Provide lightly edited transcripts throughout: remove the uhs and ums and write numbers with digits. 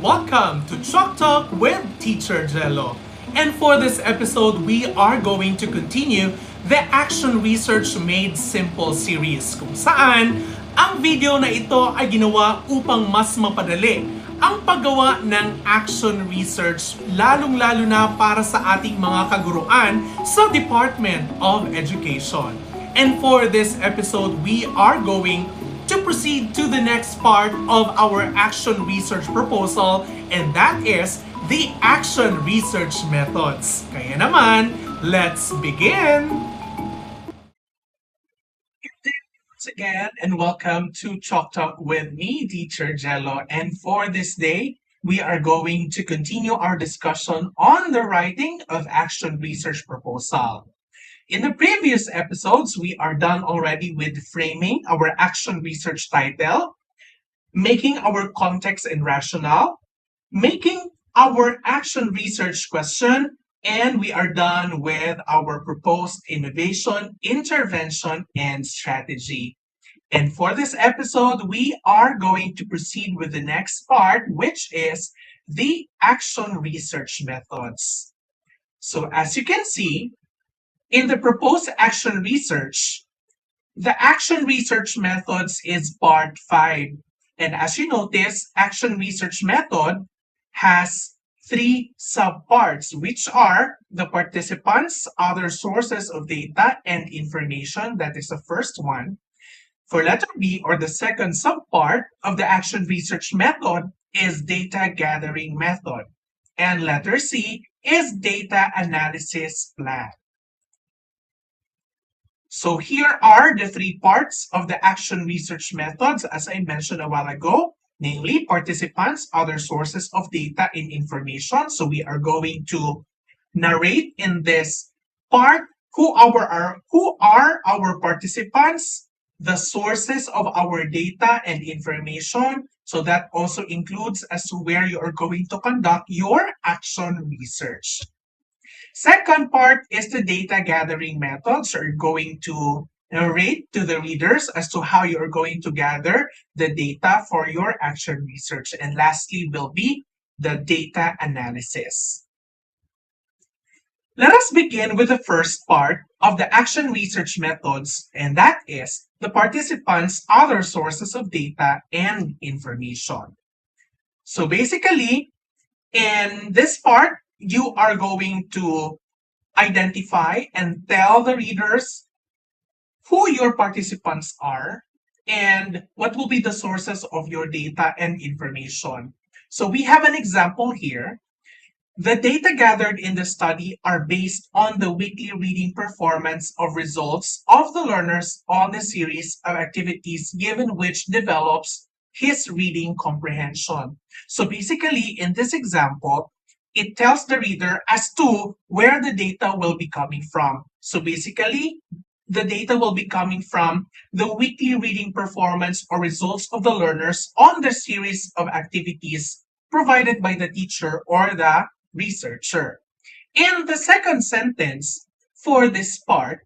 welcome to Chalk Talk with Teacher Jello. And for this episode, we are going to continue the Action Research Made Simple series kung saan ang video na ito ay ginawa upang mas mapadali ang paggawa ng action research lalong-lalo na para sa ating mga kaguruan sa Department of Education. And for this episode, we are going to proceed to the next part of our action research proposal, and that is the action research methods. Kaya naman, let's begin! Once again, and welcome to Chalk Talk with me, Teacher Jello. And for this day, we are going to continue our discussion on the writing of action research proposal. In the previous episodes, we are done already with framing our action research title, making our context and rationale, making our action research question, and we are done with our proposed innovation, intervention, and strategy. And for this episode, we are going to proceed with the next part, which is the action research methods. So as you can see, in the proposed action research, the action research methods is part 5. And as you notice, action research method has 3 subparts, which are the participants, other sources of data, and information. That is the first one. For letter B, or the second subpart of the action research method, is data gathering method. And letter C is data analysis plan. So here are the 3 parts of the action research methods, as I mentioned a while ago, namely participants, other sources of data and information. So we are going to narrate in this part who are our participants, the sources of our data and information. So that also includes as to where you are going to conduct your action research. Second part is the data gathering method. So you're going to narrate to the readers as to how you are going to gather the data for your action research. And lastly will be the data analysis. Let us begin with the first part of the action research methods, and that is the participants' other sources of data and information. So basically, in this part, you are going to identify and tell the readers who your participants are and what will be the sources of your data and information. So we have an example here. The data gathered in the study are based on the weekly reading performance of results of the learners on the series of activities given which develops his reading comprehension. So basically, in this example, it tells the reader as to where the data will be coming from. So basically, the data will be coming from the weekly reading performance or results of the learners on the series of activities provided by the teacher or the researcher. In the second sentence for this part,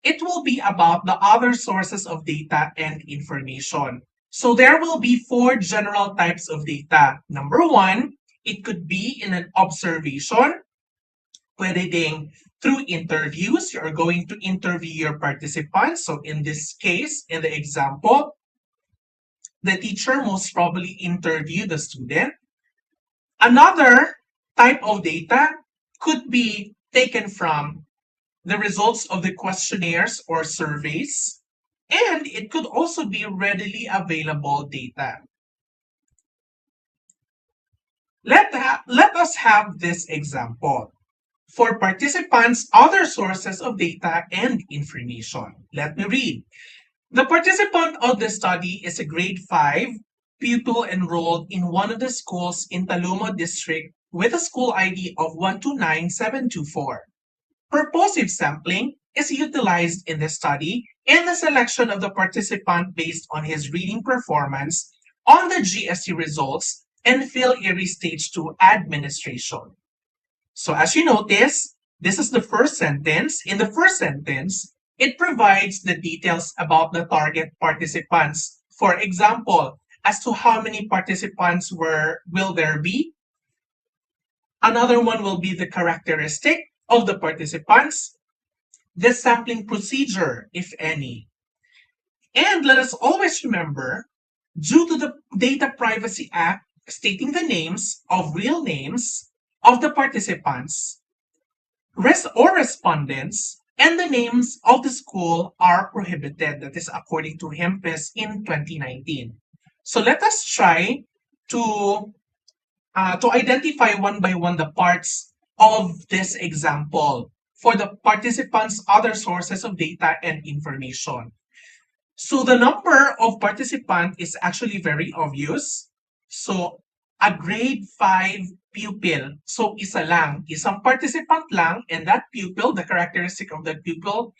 it will be about the other sources of data and information. So there will be 4 general types of data. Number 1, it could be in an observation, pwede ding through interviews. You're going to interview your participants. So in this case, in the example, the teacher most probably interviewed the student. Another type of data could be taken from the results of the questionnaires or surveys, and it could also be readily available data. Let us have this example. For participants, other sources of data and information. Let me read. The participant of the study is a grade 5 pupil enrolled in one of the schools in Talomo District with a school ID of 129724. Purposive sampling is utilized in the study in the selection of the participant based on his reading performance on the GSE results and Phil Erie Stage 2 administration. So as you notice, this is the first sentence. In the first sentence, it provides the details about the target participants. For example, as to how many participants will there be. Another one will be the characteristic of the participants, the sampling procedure, if any. And let us always remember, due to the Data Privacy Act stating the names of real names of the participants, respondents, and the names of the school are prohibited. That is according to HEMPES in 2019. So let us try to identify one by one the parts of this example for the participants' other sources of data and information. So the number of participants is actually very obvious. So a grade 5 pupil. So isa lang, isang participant lang, and that pupil, the characteristic of that pupil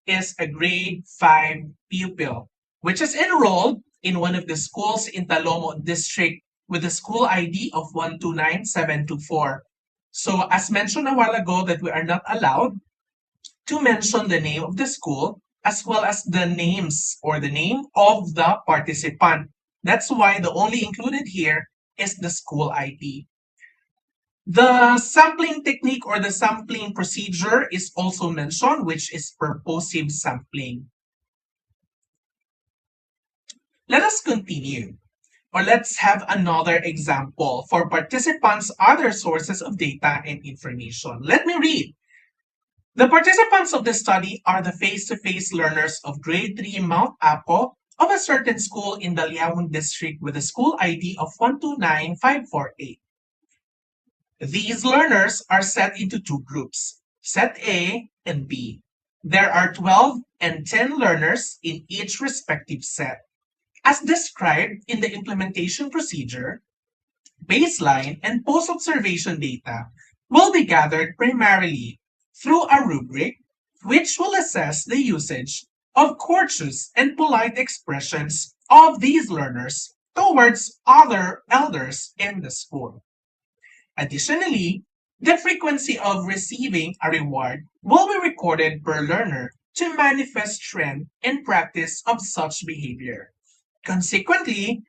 is a grade 5 pupil, which is enrolled in one of the schools in Talomo District with the school ID of 129724. So as mentioned a while ago that we are not allowed to mention the name of the school as well as the names or the name of the participant. That's why the only included here is the school ID. The sampling technique or the sampling procedure is also mentioned, which is purposive sampling. Let us continue, or let's have another example for participants' other sources of data and information. Let me read. The participants of the study are the face-to-face learners of grade 3 Mount Apo of a certain school in the Liaoning district with a school ID of 129548. These learners are set into two groups, set A and B. There are 12 and 10 learners in each respective set. As described in the implementation procedure, baseline and post-observation data will be gathered primarily through a rubric which will assess the usage of courteous and polite expressions of these learners towards other elders in the school. Additionally, the frequency of receiving a reward will be recorded per learner to manifest trend and practice of such behavior. Consequently,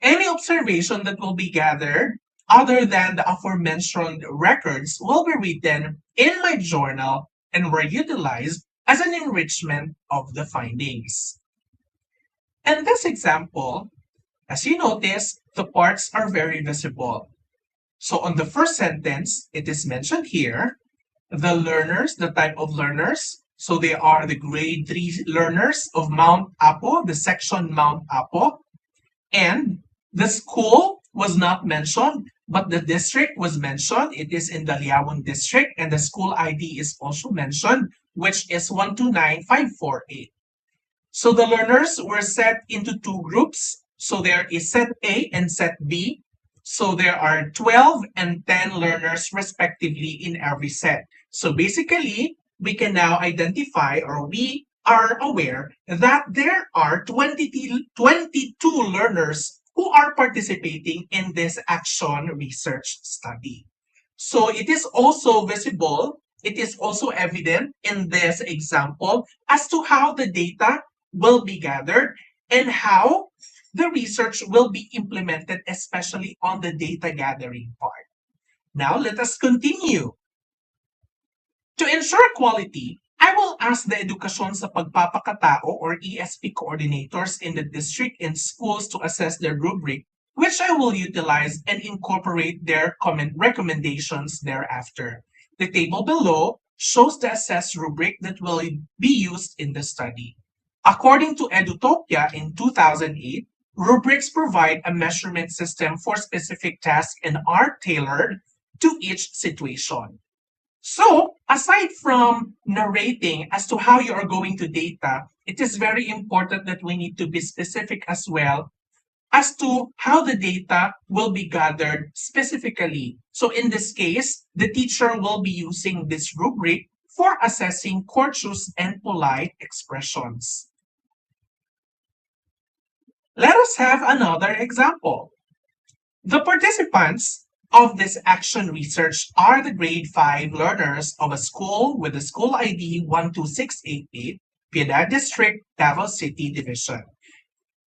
any observation that will be gathered other than the aforementioned records will be written in my journal and were utilized as an enrichment of the findings. In this example, as you notice, the parts are very visible. So on the first sentence, it is mentioned here, the learners, the type of learners. So they are the grade 3 learners of Mount Apo, the section Mount Apo. And the school was not mentioned, but the district was mentioned. It is in the Liaoning district, and the school ID is also mentioned, which is 129548. So the learners were set into two groups. So there is set A and set B. So there are 12 and 10 learners respectively in every set. So basically, we can now identify, or we are aware that there are 22 learners who are participating in this action research study. So it is also visible, it is also evident in this example as to how the data will be gathered and how the research will be implemented, especially on the data gathering part. Now, let us continue. To ensure quality, I will ask the Edukasyon sa Pagpapakatao or ESP coordinators in the district and schools to assess their rubric, which I will utilize and incorporate their recommendations thereafter. The table below shows the assessed rubric that will be used in the study. According to Edutopia in 2008, rubrics provide a measurement system for specific tasks and are tailored to each situation. So, aside from narrating as to how you are going to data, it is very important that we need to be specific as well as to how the data will be gathered specifically. So in this case, the teacher will be using this rubric for assessing courteous and polite expressions. Let us have another example. The participants of this action research are the grade 5 learners of a school with the school ID 12688, Piedad District, Davao City Division.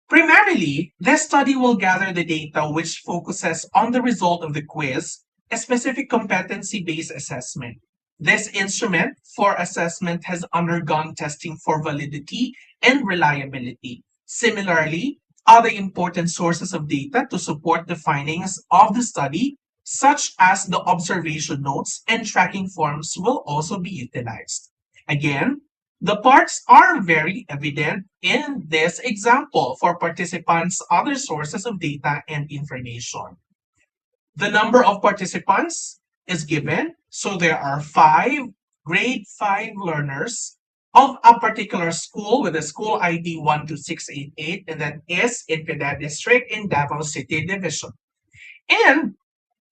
Primarily, this study will gather the data which focuses on the result of the quiz, a specific competency-based assessment. This instrument for assessment has undergone testing for validity and reliability. Similarly, other important sources of data to support the findings of the study, such as the observation notes and tracking forms, will also be utilized. Again, the parts are very evident in this example for participants' other sources of data and information. The number of participants is given, so there are 5 grade 5 learners of a particular school with a school ID 12688, and that is in Piedad District in Davao City Division. And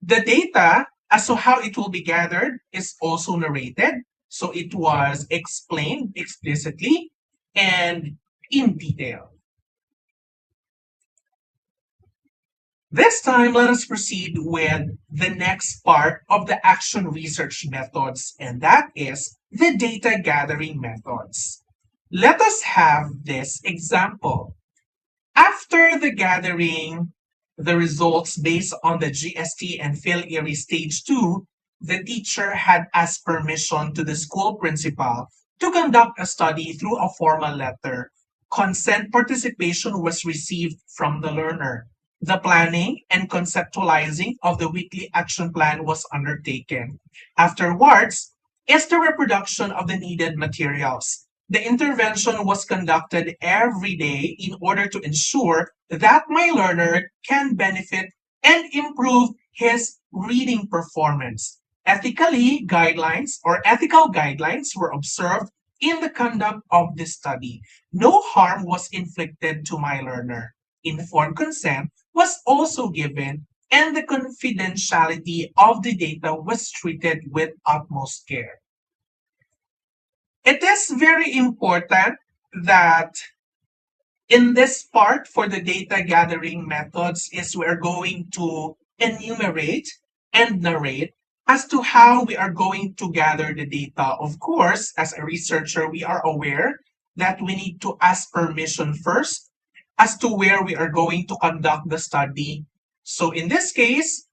the data as to how it will be gathered is also narrated. So it was explained explicitly and in detail. This time, let us proceed with the next part of the action research methods, and that is the data gathering methods. Let us have this example. After the gathering the results based on the GST and PhilErie Stage 2, the teacher had asked permission to the school principal to conduct a study through a formal letter. Consent participation was received from the learner. The planning and conceptualizing of the weekly action plan was undertaken. Afterwards is the reproduction of the needed materials. The intervention was conducted every day in order to ensure that my learner can benefit and improve his reading performance. Ethical guidelines were observed in the conduct of this study. No harm was inflicted to my learner. Informed consent was also given, and the confidentiality of the data was treated with utmost care. It is very important that in this part for the data gathering methods is we're going to enumerate and narrate as to how we are going to gather the data. Of course, as a researcher, we are aware that we need to ask permission first as to where we are going to conduct the study. So in this case,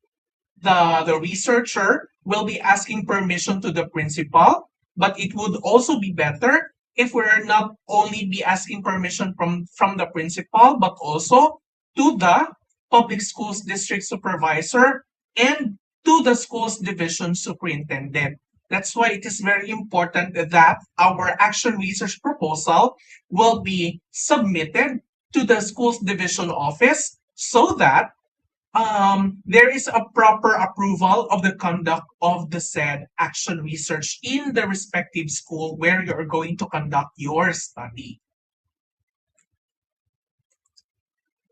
the researcher will be asking permission to the principal, but it would also be better if we're not only be asking permission from the principal, but also to the public schools district supervisor and to the schools division superintendent. That's why it is very important that our action research proposal will be submitted to the schools division office so that there is a proper approval of the conduct of the said action research in the respective school where you're going to conduct your study.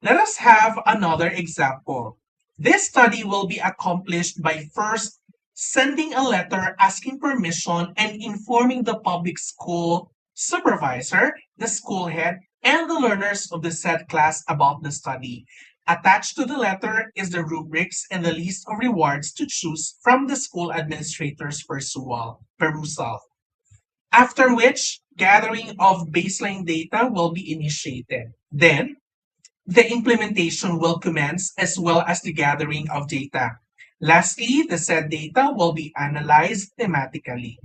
Let us have another example. This study will be accomplished by first sending a letter asking permission and informing the public school supervisor, the school head, and the learners of the said class about the study. Attached to the letter is the rubrics and the list of rewards to choose from the school administrator's perusal. After which, gathering of baseline data will be initiated. Then, the implementation will commence as well as the gathering of data. Lastly, the said data will be analyzed thematically.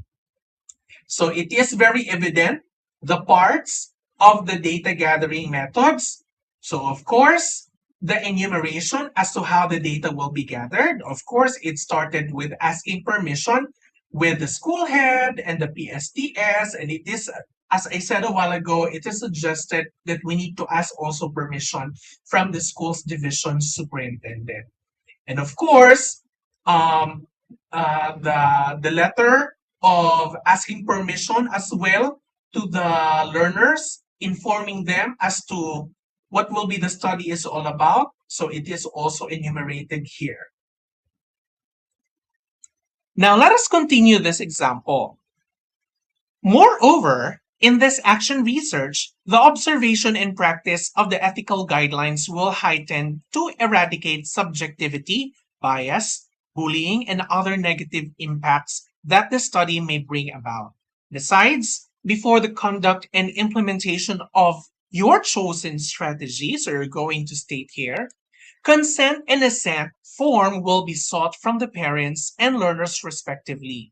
So it is very evident the parts of the data gathering methods. So of course, the enumeration as to how the data will be gathered. Of course, it started with asking permission with the school head and the PSTS, and it is, as I said a while ago, it is suggested that we need to ask also permission from the school's division superintendent. And of course, the letter of asking permission as well to the learners, informing them as to what will be the study is all about. So it is also enumerated here. Now let us continue this example. Moreover, in this action research, the observation and practice of the ethical guidelines will heighten to eradicate subjectivity, bias, bullying, and other negative impacts that the study may bring about. Besides, before the conduct and implementation of your chosen strategy, so you're going to state here, consent and assent form will be sought from the parents and learners respectively.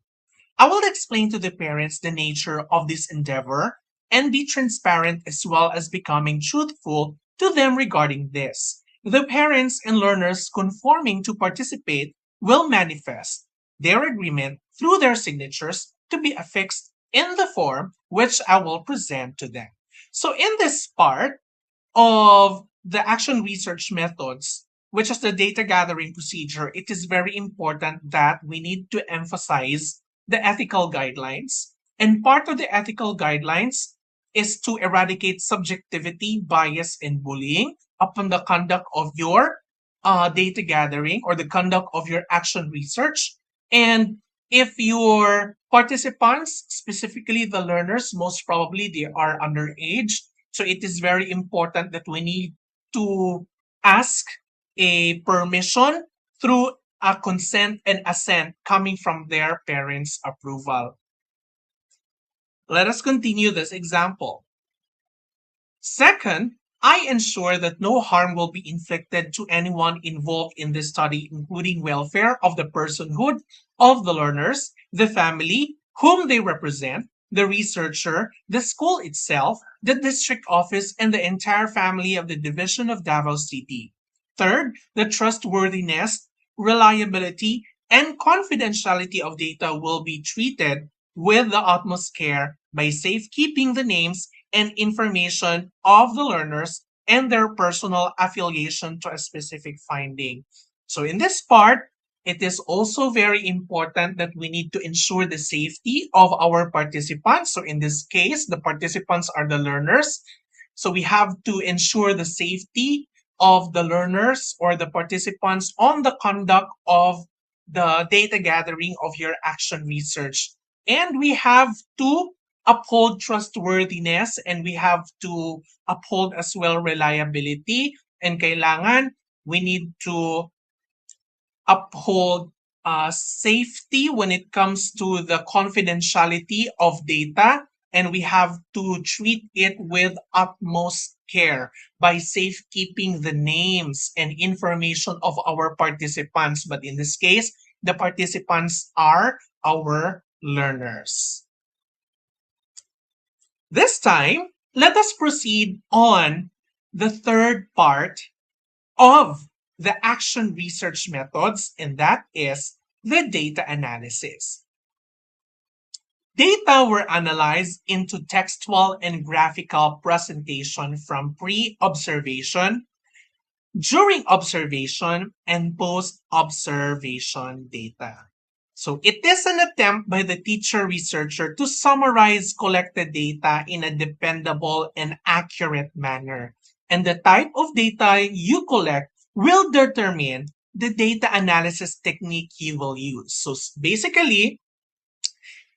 I will explain to the parents the nature of this endeavor and be transparent as well as becoming truthful to them regarding this. The parents and learners conforming to participate will manifest their agreement through their signatures to be affixed in the form which I will present to them. So, in this part of the action research methods, which is the data gathering procedure, it is very important that we need to emphasize the ethical guidelines. And part of the ethical guidelines is to eradicate subjectivity, bias, and bullying upon the conduct of your data gathering or the conduct of your action research. And if your participants, specifically the learners, most probably they are underage, so it is very important that we need to ask a permission through a consent and assent coming from their parents' approval. Let us continue this example. Second, I ensure that no harm will be inflicted to anyone involved in this study, including welfare of the personhood of the learners, the family, whom they represent, the researcher, the school itself, the district office, and the entire family of the division of Davao City. Third, the trustworthiness, reliability, and confidentiality of data will be treated with the utmost care by safekeeping the names and information of the learners and their personal affiliation to a specific finding. So, in this part, it is also very important that we need to ensure the safety of our participants. So, in this case, the participants are the learners. So, we have to ensure the safety of the learners or the participants on the conduct of the data gathering of your action research. And we have to uphold trustworthiness and we have to uphold as well reliability, and kailangan we need to uphold safety when it comes to the confidentiality of data, and we have to treat it with utmost care by safekeeping the names and information of our participants. But in this case, the participants are our learners. This time, let us proceed on the third part of the action research methods, and that is the data analysis. Data were analyzed into textual and graphical presentation from pre-observation, during observation, and post-observation data. So it is an attempt by the teacher researcher to summarize collected data in a dependable and accurate manner. And the type of data you collect will determine the data analysis technique you will use. So basically,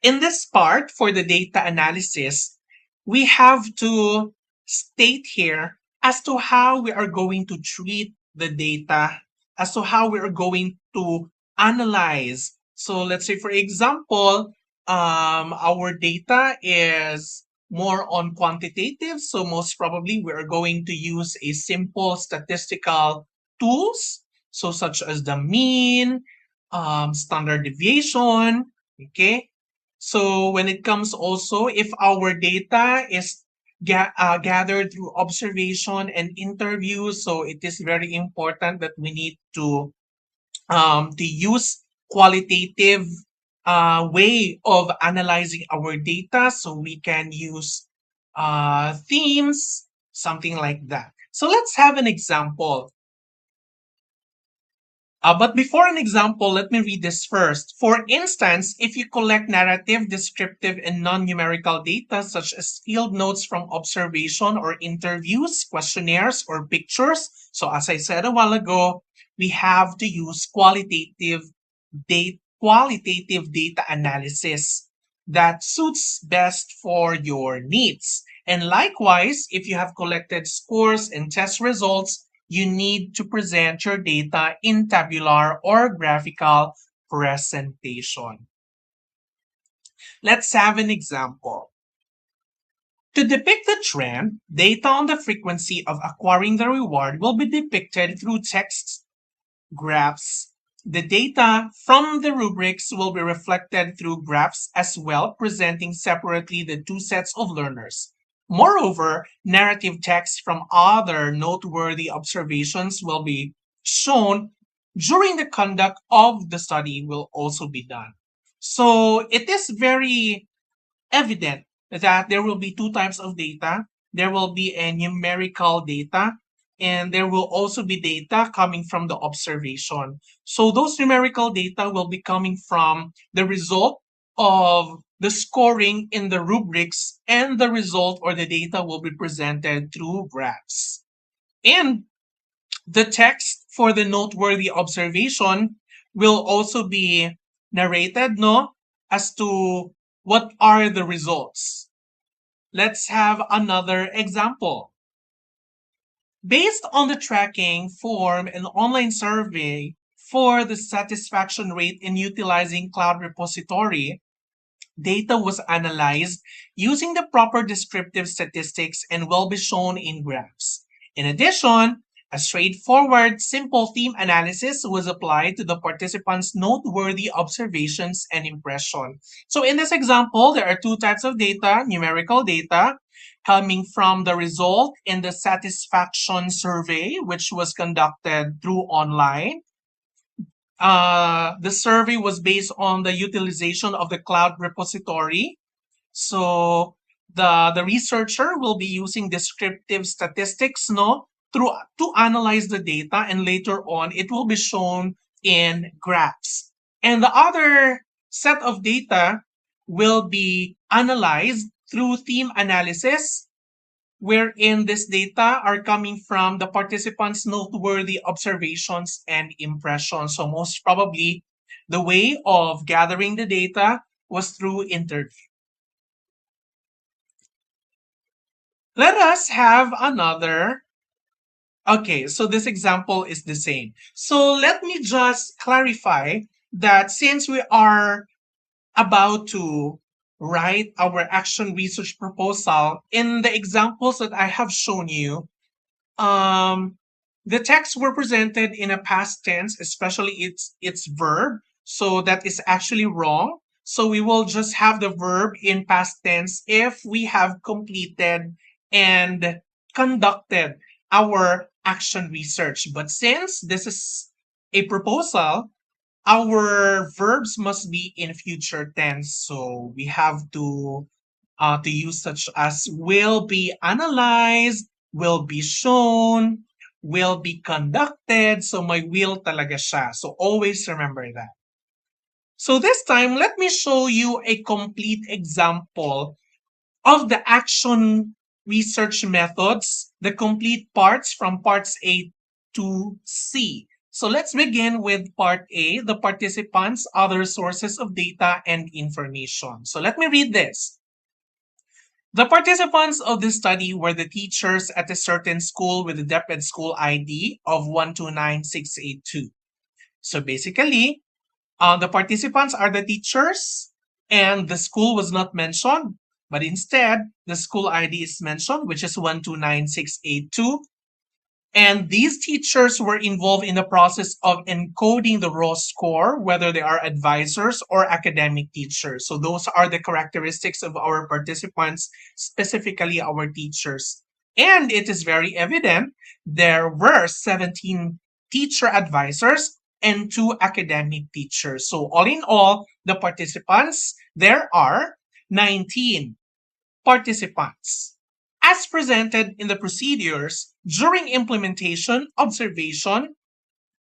in this part for the data analysis, we have to state here as to how we are going to treat the data, as to how we are going to analyze. So let's say, for example, our data is more on quantitative. So most probably we are going to use a simple statistical tools, so such as the mean, standard deviation, okay? So when it comes also, if our data is gathered through observation and interviews, so it is very important that we need to use qualitative way of analyzing our data, so we can use themes, something like that. So let's have an example. But before an example, let me read this first. For instance, if you collect narrative, descriptive, and non-numerical data such as field notes from observation or interviews, questionnaires, or pictures, so as I said a while ago, we have to use qualitative data analysis that suits best for your needs. And likewise, if you have collected scores and test results, you need to present your data in tabular or graphical presentation. Let's have an example. To depict the trend, data on the frequency of acquiring the reward will be depicted through text graphs. The data from the rubrics will be reflected through graphs as well, presenting separately the two sets of learners. Moreover, narrative text from other noteworthy observations will be shown during the conduct of the study will also be done. So it is very evident that there will be two types of data. There will be a numerical data, and there will also be data coming from the observation. So those numerical data will be coming from the result of the scoring in the rubrics, and the result or the data will be presented through graphs. And the text for the noteworthy observation will also be narrated, no, as to what are the results. Let's have another example. Based on the tracking form an online survey for the satisfaction rate in utilizing cloud repository, data was analyzed using the proper descriptive statistics and will be shown in graphs. In addition, a straightforward, simple theme analysis was applied to the participants' noteworthy observations and impression. So in this example, there are two types of data, numerical data, coming from the result in the satisfaction survey, which was conducted through online. The survey was based on the utilization of the cloud repository. So the researcher will be using descriptive statistics, no, to analyze the data, and later on it will be shown in graphs. And the other set of data will be analyzed through theme analysis, wherein this data are coming from the participants' noteworthy observations and impressions. So most probably, the way of gathering the data was through interview. Let us have another. Okay, so this example is the same. So let me just clarify that since we are about to write our action research proposal, in the examples that I have shown you, the texts were presented in a past tense, especially its verb. So that is actually wrong. So we will just have the verb in past tense if we have completed and conducted our action research. But since this is a proposal, our verbs must be in future tense. So we have to use such as will be analyzed, will be shown, will be conducted. So may will talaga siya. So always remember that. So this time, let me show you a complete example of the action research methods, the complete parts from parts A to C. So let's begin with part A, the participants, other sources of data and information. So let me read this. The participants of this study were the teachers at a certain school with the DepEd school ID of 129682. So basically, the participants are the teachers, and the school was not mentioned, but instead, the school ID is mentioned, which is 129682. And these teachers were involved in the process of encoding the raw score, whether they are advisors or academic teachers. So those are the characteristics of our participants, specifically our teachers. And it is very evident there were 17 teacher advisors and 2 academic teachers. So all in all, the participants, there are 19 participants. As presented in the procedures, during implementation, observation,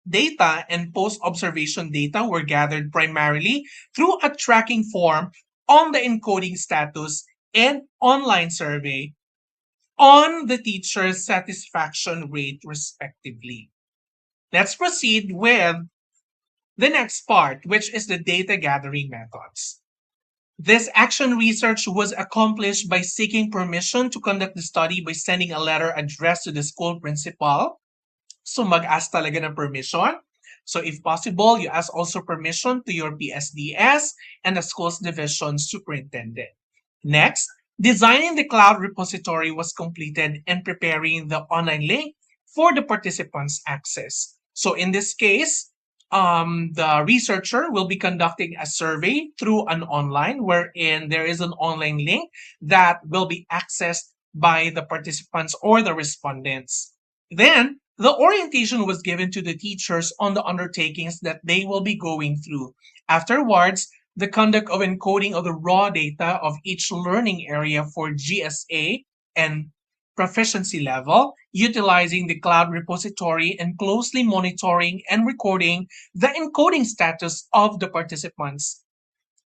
data, and post-observation data were gathered primarily through a tracking form on the encoding status and online survey on the teacher's satisfaction rate, respectively. Let's proceed with the next part, which is the data gathering methods. This action research was accomplished by seeking permission to conduct the study by sending a letter addressed to the school principal. So mag-ask talaga ng permission. So if possible, you ask also permission to your PSDS and the school's division superintendent. Next, Designing the cloud repository was completed and preparing the online link for the participants' access. So in this case, the researcher will be conducting a survey through an online wherein there is an online link that will be accessed by the participants or the respondents. Then the orientation was given to the teachers on the undertakings that they will be going through. Afterwards, the conduct of encoding of the raw data of each learning area for GSA and proficiency level, utilizing the cloud repository and closely monitoring and recording the encoding status of the participants.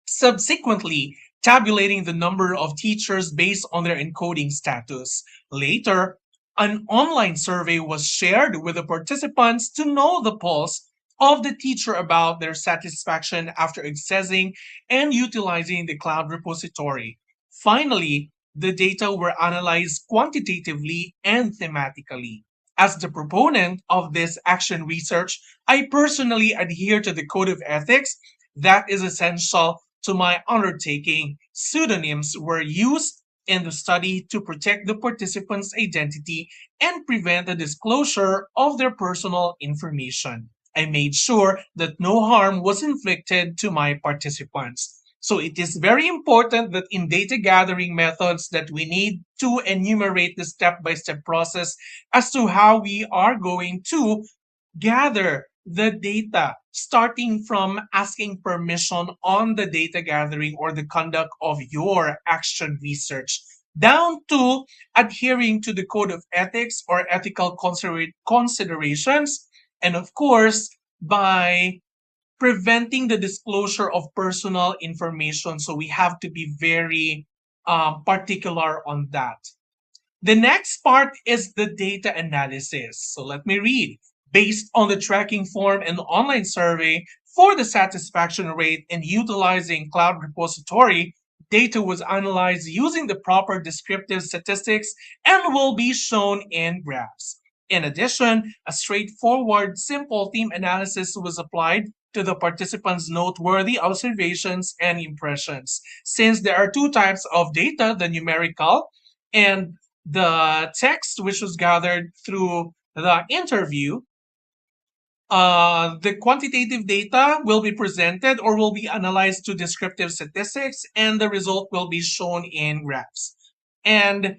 Subsequently, tabulating the number of teachers based on their encoding status. Later, an online survey was shared with the participants to know the pulse of the teacher about their satisfaction after accessing and utilizing the cloud repository. Finally, the data were analyzed quantitatively and thematically. As the proponent of this action research, I personally adhere to the code of ethics that is essential to my undertaking. Pseudonyms were used in the study to protect the participants' identity and prevent the disclosure of their personal information. I made sure that no harm was inflicted to my participants. So it is very important that in data gathering methods that we need to enumerate the step-by-step process as to how we are going to gather the data, starting from asking permission on the data gathering or the conduct of your action research, down to adhering to the code of ethics or ethical considerations, and of course, by preventing the disclosure of personal information. So we have to be very particular on that. The next part is the data analysis. So let me read. Based on the tracking form and online survey for the satisfaction rate and utilizing cloud repository, data was analyzed using the proper descriptive statistics and will be shown in graphs. In addition, a straightforward, simple theme analysis was applied to the participants' noteworthy observations and impressions. Since there are two types of data, the numerical and the text, which was gathered through the interview, the quantitative data will be presented or will be analyzed to descriptive statistics, and the result will be shown in graphs. And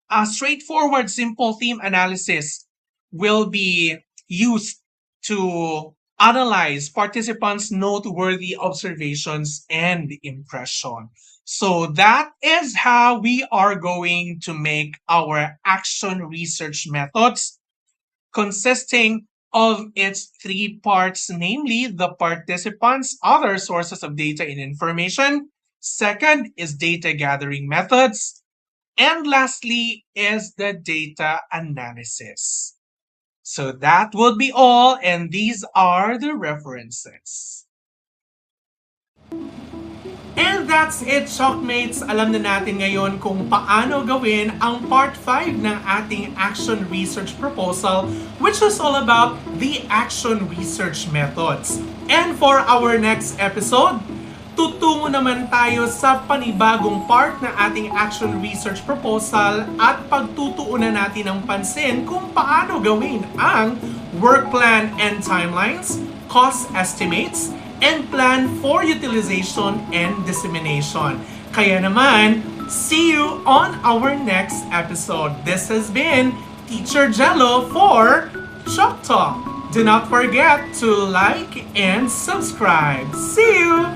a straightforward, simple theme analysis will be used to analyze participants' noteworthy observations and impression. So that is how we are going to make our action research methods, consisting of its three parts, namely the participants, other sources of data and information. Second is data gathering methods. And lastly is the data analysis. So that would be all, and these are the references. And that's it, Shockmates! Alam na natin ngayon kung paano gawin ang Part 5 ng ating action research proposal, which is all about the action research methods. And for our next episode, tutungo naman tayo sa panibagong part ng ating action research proposal at pagtutuunan natin ng pansin kung paano gawin ang work plan and timelines, cost estimates, and plan for utilization and dissemination. Kaya naman, see you on our next episode. This has been Teacher Jello for Shock Talk. Do not forget to like and subscribe. See you!